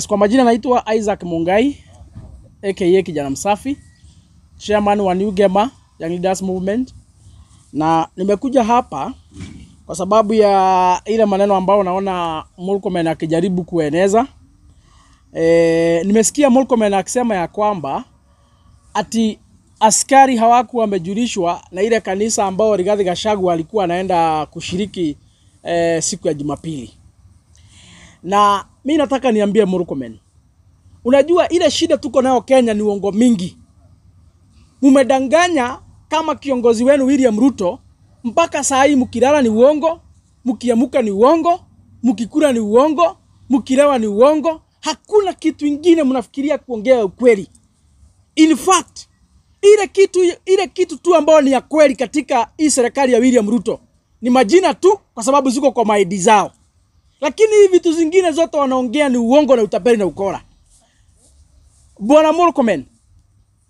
Kwa majina naitwa Isaac Mungai aka Kijana Msafi, chairman wa New Gema Young Leaders Movement, na nimekuja hapa kwa sababu ya ile maneno ambayo naona Murkomen akijaribu kueneza. Nimesikia Murkomen akisema ya kwamba ati askari hawakuwa wamejulishwa na ile kanisa ambao Rigathi Gachagua alikuwa anaenda kushiriki siku ya Jumapili. Na mimi nataka niambie Murkomen, unajua ile shida tuko nayo Kenya ni uongo mingi. Mumedanganya kama kiongozi wenu William Ruto, mpaka saa hii mkilala ni uongo, mkiamuka ni uongo, mkikula ni uongo, mkilewa ni uongo. Hakuna kitu kingine mnafikiria kuongea ukweli. In fact, ile kitu tu ambao ni ya kweli katika hii serikali ya William Ruto ni majina tu, kwa sababu ziko kwa maidi zao. Lakini hivi vitu zingine zote wanaongea ni uongo na utapeli na ukora. Bwana Murkomen,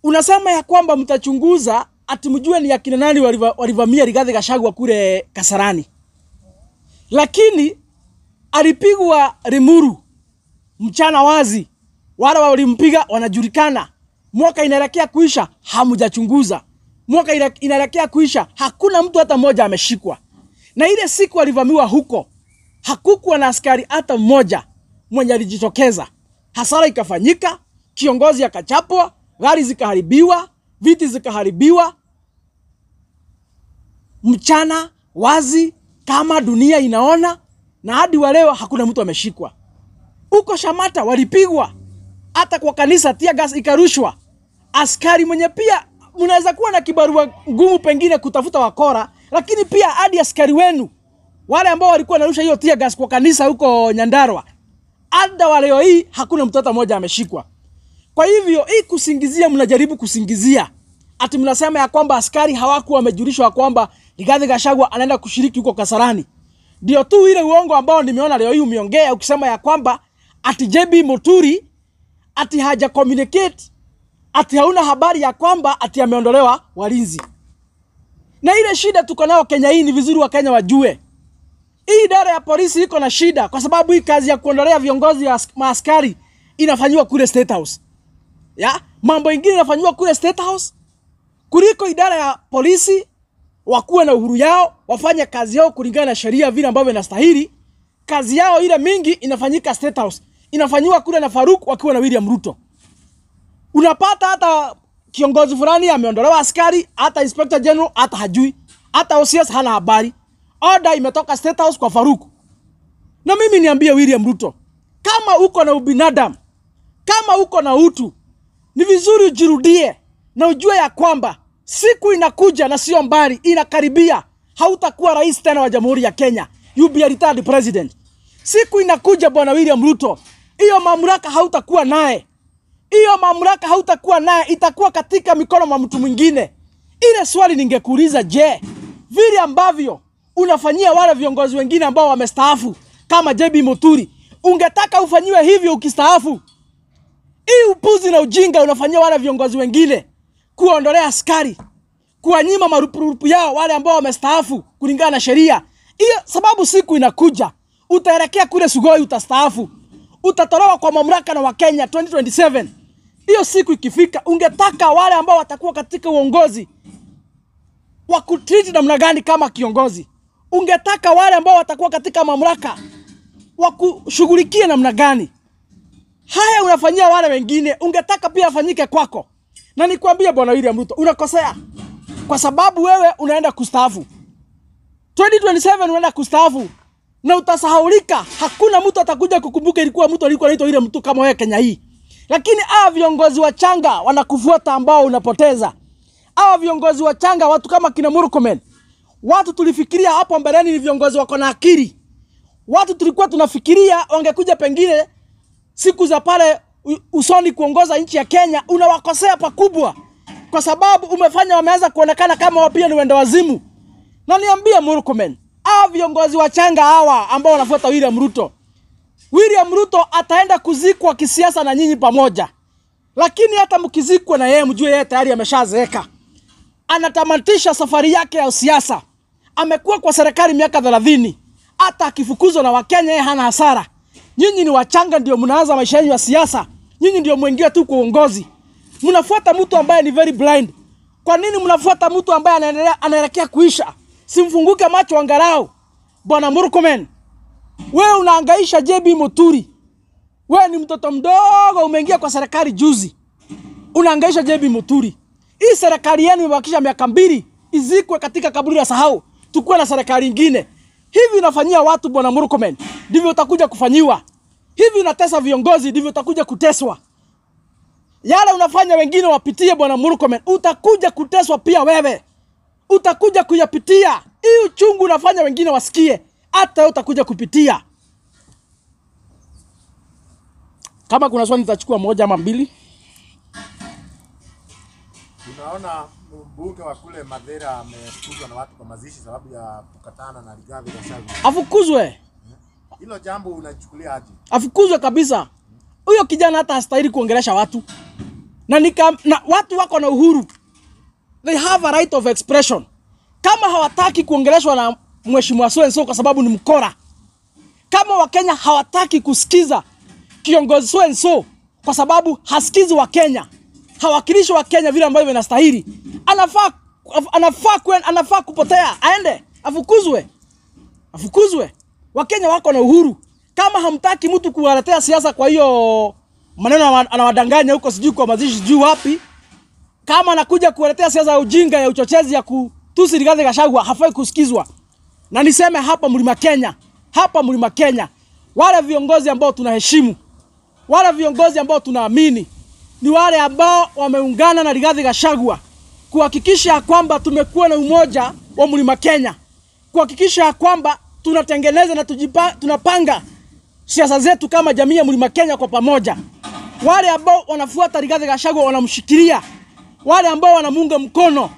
unasema ya kwamba mtachunguza ati mjue ni akina nani walivamia Rigathi Gachagua kule Kasarani. Lakini alipigwa Limuru mchana wazi. Wale walimpiga wanajulikana. Mwaka inaelekea kuisha, hamjachunguza. Mwaka inaelekea kuisha, hakuna mtu hata mmoja ameshikwa. Na ile siku alivamiwa huko, hakukuwa na askari hata mmoja mwenye alijitokeza. Hasara ikafanyika, kiongozi akachapwa, gari zikaharibiwa, viti zikaharibiwa. Mchana wazi kama dunia inaona, na hadi wa leo hakuna mtu ameshikwa. Uko Shamata walipigwa, hata kwa kanisa tear gas ikarushwa. Askari mwenye pia mnaweza kuwa na kibarua ngumu pengine kutafuta wakora, lakini pia hadi askari wenu wale ambao walikuwa narusha hiyo tear gas kwa kanisa huko Nyandarua, hadi wa leo hii hakuna mtoto mmoja ameshikwa. Kwa hivyo hii kusingizia, mnajaribu kusingizia ati mnasema ya kwamba askari hawakuwa wamejulishwa kwamba Rigathi Gachagua anaenda kushiriki huko Kasarani. Ndio tu ile uongo ambao nimeona leo hii umeongea ukisema ya kwamba ati JB Muturi ati haja communicate, ati hauna habari ya kwamba ati ameondolewa walinzi. Na ile shida tuko nao Kenya hii ni vizuri wa Kenya wajue. Hii idara ya polisi iko na shida kwa sababu hii kazi ya kuondolea viongozi ya maaskari inafanywa kule State House. Ya, mambo mengine inafanywa kule State House. Kuliko idara ya polisi wakuwe na uhuru yao, wafanye kazi yao kulingana na sheria vile ambavyo inastahili. Kazi yao ile mingi inafanyika State House. Inafanywa kule na Faruk wakiwa na William Ruto. Unapata hata kiongozi fulani ameondolewa askari, hata Inspector General hata hajui, hata OCS hana habari. Order imetoka State House kwa Faruk. Na mimi niambie William Ruto, kama uko na ubinadamu, kama uko na utu, ni vizuri ujirudie na ujue ya kwamba siku inakuja na sio mbali, inakaribia, hautakuwa rais tena wa Jamhuri ya Kenya. You be a retired president. Siku inakuja bwana William Ruto, hiyo mamlaka hautakuwa naye. Hiyo mamlaka hautakuwa naye, itakuwa katika mikono mwa mtu mwingine. Ile swali ningekuuliza, je, vile ambavyo unafanyia wale viongozi wengine ambao wamestaafu kama JB Muturi, ungetaka ufanyiwe hivyo ukistaafu? Hii upuzi na ujinga unafanyia wale viongozi wengine, kuondolea askari, kuwanyima marupurupu yao wale ambao wamestaafu kulingana na sheria. Hiyo sababu siku inakuja utaelekea kule Sugoi, utastaafu, utatolewa kwa mamlaka na Wakenya 2027. Hiyo siku ikifika, ungetaka wale ambao watakuwa katika uongozi wakutreat namna gani kama kiongozi? Ungetaka wale ambao watakuwa katika mamlaka wakushughulikie namna gani? Haya unafanyia wale wengine, ungetaka pia afanyike kwako. Na nikwambia bwana William Ruto, unakosea. Kwa sababu wewe unaenda kustaafu 2027, unaenda kustaafu na utasahaulika. Hakuna mtu atakuja kukumbuka ilikuwa mtu alikuwa anaitwa ile mtu kama wewe Kenya hii. Lakini viongozi wachanga wanakufuata ambao unapoteza. Viongozi wachanga, watu kama kina Murkomen, watu tulifikiria hapo mbeleni ni viongozi wako na akili. Watu tulikuwa tunafikiria wangekuja pengine siku za pale usoni kuongoza nchi ya Kenya. Unawakosea pakubwa kwa sababu umefanya wameanza kuonekana kama wapia ni wenda wazimu. Na niambie Murkomen, viongozi wachanga hawa ambao wanafuata William Ruto, William Ruto ataenda kuzikwa kisiasa na nyinyi pamoja. Lakini hata mkizikwa na yeye, mjue yeye tayari ameshazeeka. Anatamatisha safari yake ya siasa. Amekuwa kwa serikali miaka 30. Hata akifukuzwa na Wakenya yeye hana hasara. Nyinyi ni wachanga ndio mnaanza maisha yenu ya siasa. Nyinyi ndio muingia tu kwa uongozi. Mnafuata mtu ambaye ni very blind. Kwa nini mnafuata mtu ambaye anaelekea kuisha? Simfunguke macho angalau. Bwana Murkomen, wewe unahangaisha JB Muturi. Wewe ni mtoto mdogo umeingia kwa serikali juzi. Unahangaisha JB Muturi. Hii serikali yenu imebakisha miaka 2 izikwe katika kaburi ya sahau. Tukue na serikali nyingine. Hivi unafanyia watu Bwana Murkomen, ndivyo utakuja kufanyiwa. Hivi unatesa viongozi, ndivyo utakuja kuteswa. Yale unafanya wengine wapitie Bwana Murkomen, utakuja kuteswa pia wewe. Utakuja kuyapitia. Hii uchungu unafanya wengine wasikie, hata utakuja kupitia. Kama kuna swali nitachukua 1 ama 2. Tunaona mbunge wa kule Mathira amefukuzwa na watu kwa mazishi sababu ya kukatana na Rigathi Gachagua. Afukuzwe. Hilo jambo unachukulia aje? Afukuzwe kabisa. Huyo kijana hata hastahili kuongelesha watu. Na watu wako na uhuru. They have a right of expression. Kama hawataki kuongeleshwa na mheshimiwa so kwa sababu ni mkora. Kama Wakenya hawataki kusikiza kiongozi so kwa sababu hasikizi Wakenya, hawakilishi Wakenya vile ambavyo inastahili, anafaa kupotea, aende, afukuzwe. Afukuzwe. Wakenya wako na uhuru. Kama hamtaki mtu kuwaletea siasa, kwa hiyo maneno anawadanganya huko sijui kwa mazishi sijui wapi, kama anakuja kuwaletea siasa ya ujinga ya uchochezi ya kutusi Rigathi Gachagua, hafai kusikizwa. Na niseme hapa Mlima Kenya, wale viongozi ambao tunaheshimu, wale viongozi ambao tunaamini, ni wale ambao wameungana na Rigathi Gachagua kuhakikisha kwamba tumekuwa na umoja wa Mlima Kenya, kuhakikisha kwamba tunatengeneza na tunapanga siasa zetu kama jamii ya Mlima Kenya kwa pamoja. Wale ambao wanafuata Rigathi Gachagua wanamshikilia, wale ambao wanamuunga mkono,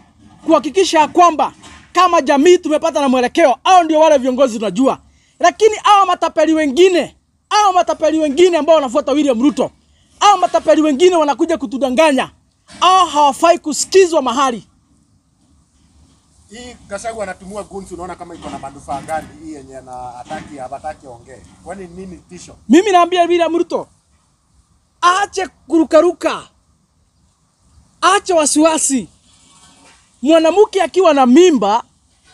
kuhakikisha kwamba kama jamii tumepata na mwelekeo, hao ndio wale viongozi tunajua. Lakini hao matapeli wengine ambao wanafuata William Ruto, hao matapeli wengine wanakuja kutudanganya, hao hawafai kusikizwa mahali. Hii Gachagua anatumua gunzi, unaona kama iko na manufaa gani hii yenye na hataki ongee? Kwani nini tisho? Mimi naambia William Ruto, aache kurukaruka. Aache wasiwasi. Mwanamke akiwa na mimba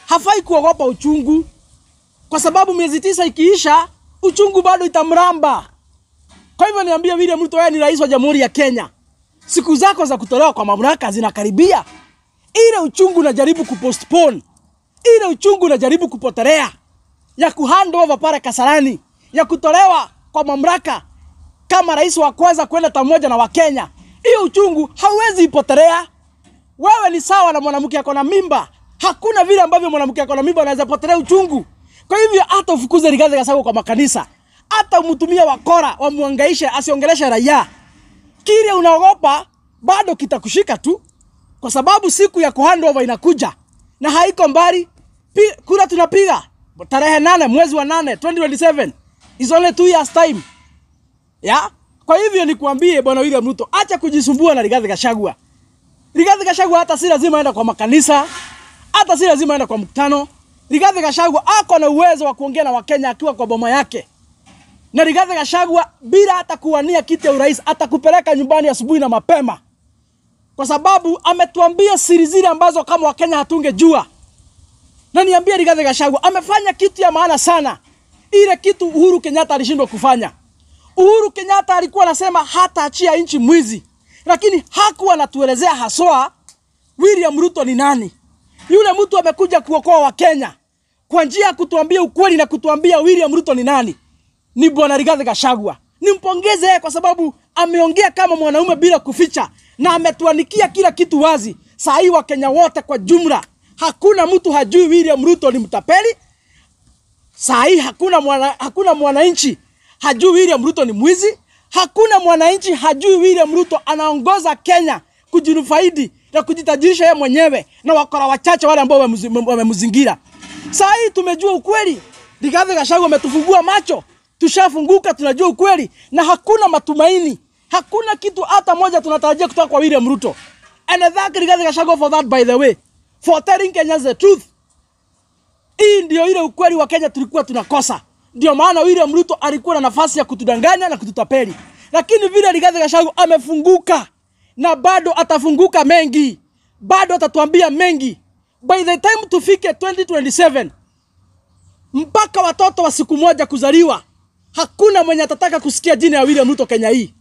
hafai kuogopa uchungu, kwa sababu miezi 9 ikiisha uchungu bado itamramba. Kwa hivyo niambia William Ruto, wewe ni rais wa Jamhuri ya Kenya. Siku zako za kutolewa kwa mamlaka zinakaribia. Ile uchungu unajaribu kupostpone, ile uchungu unajaribu kupotelea, ya kuhand over pale Kasarani, ya kutolewa kwa mamlaka kama rais wa kwanza kwenda pamoja na Wakenya, hiyo uchungu hauwezi ipotelea. Wewe ni sawa na mwanamke ako na mimba. Hakuna vile ambavyo mwanamke ako na mimba anaweza potelea uchungu. Kwa hivyo hata ufukuze Rigathi Gachagua kwa makanisa, hata umtumia wakora wamuangaishe asiongeleshe raia, kile unaogopa bado kitakushika tu, kwa sababu siku ya kuhandover inakuja na haiko mbali. Kura tunapiga tarehe 8 mwezi wa 8 2027. Is only 2 years time. Ya? Kwa hivyo nikuambie Bwana William Ruto, acha kujisumbua na Rigathi Gachagua. Rigathi Gachagua hata si lazima aenda kwa makanisa, hata si lazima aenda kwa mkutano. Rigathi Gachagua ako na uwezo wa kuongea na Wakenya akiwa kwa boma yake. Na Rigathi Gachagua bila hata kuwania kiti ya urais atakupeleka nyumbani asubuhi na mapema, kwa sababu ametuambia siri zile ambazo kama Wakenya hatungejua. Na niambia Rigathi Gachagua amefanya kitu ya maana sana, ile kitu Uhuru Kenyatta alishindwa kufanya. Uhuru Kenyatta alikuwa anasema hata achia nchi mwizi, lakini hakuwa anatuelezea haswa William Ruto ni nani. Yule mtu amekuja kuokoa Wakenya kwa njia ya kutuambia ukweli na kutuambia William Ruto ni nani, ni Bwana Rigathi Gachagua. Nimpongeze kwa sababu ameongea kama mwanaume bila kuficha, na ametuanikia kila kitu wazi. Saa hii Wakenya wote kwa jumla, hakuna mtu hajui William Ruto ni mtapeli. Saa hii hakuna mwananchi hajui William Ruto ni mwizi. Hakuna mwananchi hajui William Ruto anaongoza Kenya kujinufaidi na kujitajirisha yeye mwenyewe na wakora wachache wale ambao wamemzingira. Saa hii tumejua ukweli. Rigathi Gachagua ametufungua macho. Tushafunguka, tunajua ukweli na hakuna matumaini. Hakuna kitu hata moja tunatarajia kutoka kwa William Ruto. And thank Rigathi Gachagua for that, by the way. For telling Kenyans the truth. Hii ndio ile ukweli wa Kenya tulikuwa tunakosa. Ndio maana William Ruto alikuwa na nafasi ya kutudanganya na kututapeli. Lakini vile Rigathi Gachagua amefunguka na bado atafunguka mengi. Bado atatuambia mengi. By the time tufike 2027 mpaka watoto wa siku moja kuzaliwa, hakuna mwenye atataka kusikia jina ya William Ruto Kenya hii.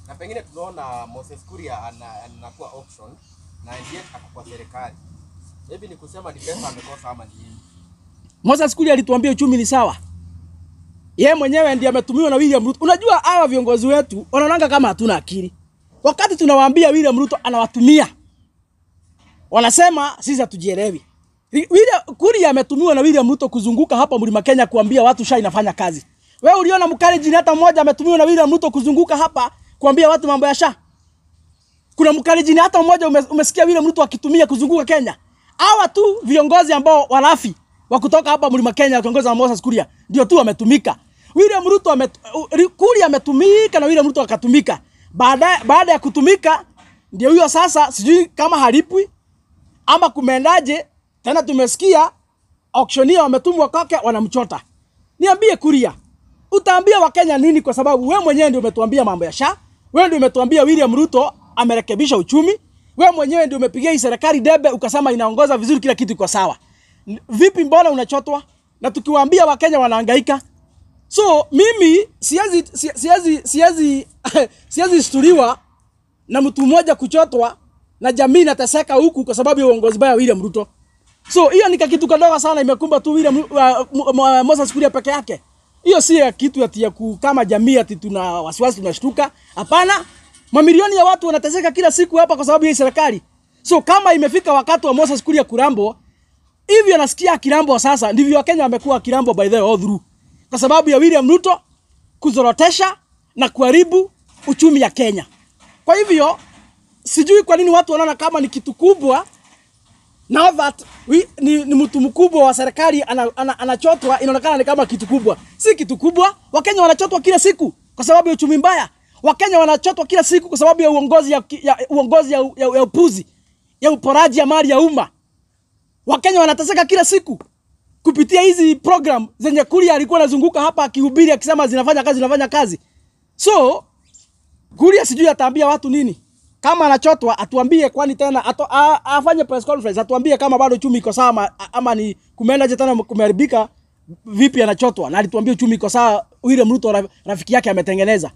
Na pengine tunaona Moses Kuria anakuwa option na ndiye atakuwa serikali. Maybe ni kusema ni pesa amekosa ama nini? Moses Kuria alituambia uchumi ni sawa. Yeye mwenyewe ndiye ametumiwa na William Ruto. Unajua hawa viongozi wetu wanaonanga kama hatuna akili. Wakati tunawaambia William Ruto anawatumia, wanasema sisi hatujielewi. Kuria ametumiwa na William Ruto kuzunguka hapa Mlima Kenya kuambia watu SHA inafanya kazi. Wewe uliona Mkalenjin hata mmoja ametumiwa na William Ruto kuzunguka hapa kuambia watu mambo ya SHA? Kuna Mkalenjin hata mmoja umesikia William Ruto akitumia kuzunguka Kenya? Hawa tu viongozi ambao walafi wa kutoka hapa Mlima Kenya wakiongozwa na Moses Kuria ndio tu wametumika. William Ruto Kuria ametumika na William Ruto akatumika. Baada ya kutumika ndio huyo sasa sijui kama halipwi ama kumeendaje. Tena tumesikia auctioneer wametumwa kwake wanamchota. Niambie Kuria, utaambia Wakenya nini? Kwa sababu wewe mwenyewe ndio umetuambia mambo ya SHA, wewe ndio umetuambia William Ruto amerekebisha uchumi, wewe mwenyewe ndio umepigia hii serikali debe ukasema inaongoza vizuri, kila kitu iko sawa. Vipi mbona unachotwa? Na tukiwaambia Wakenya wanahangaika. So mimi siwezi stuliwa na mtu mmoja kuchotwa na jamii nateseka huku kwa sababu ya uongozi baya William Ruto. So hiyo ni kitu kadogo sana imekumba tu William Moses Kuria peke yake. Hiyo si kitu ati ya kama jamii ati tuna wasiwasi tunashtuka. Hapana. Mamilioni ya watu wanateseka kila siku hapa kwa sababu ya serikali. So kama imefika wakati wa Moses Kuria kurambo, hivyo nasikia kirambo sasa, ndivyo Wakenya wamekuwa kirambo by the all through. Kwa sababu ya William Ruto kuzorotesha na kuharibu uchumi ya Kenya. Kwa hivyo sijui kwa nini watu wanaona kama ni kitu kubwa. Now that ni mtu mkubwa wa serikali anachotwa, inaonekana ni kama kitu kubwa. Si kitu kubwa. Wakenya wanachotwa kila siku kwa sababu ya uchumi mbaya. Wakenya wanachotwa kila siku kwa sababu ya uongozi ya upuzi, ya uporaji ya mali ya umma. Wakenya wanateseka kila siku kupitia hizi program zenye Kuria alikuwa anazunguka hapa akihubiri akisema zinafanya kazi. So Kuria sijui ataambia watu nini. Kama anachotwa atuambie, kwani tena afanye press conference atuambie kama bado uchumi iko sawa ama ni kumeendaje tena kumeharibika vipi anachotwa. Na alituambia uchumi iko sawa, William Ruto rafiki yake ametengeneza.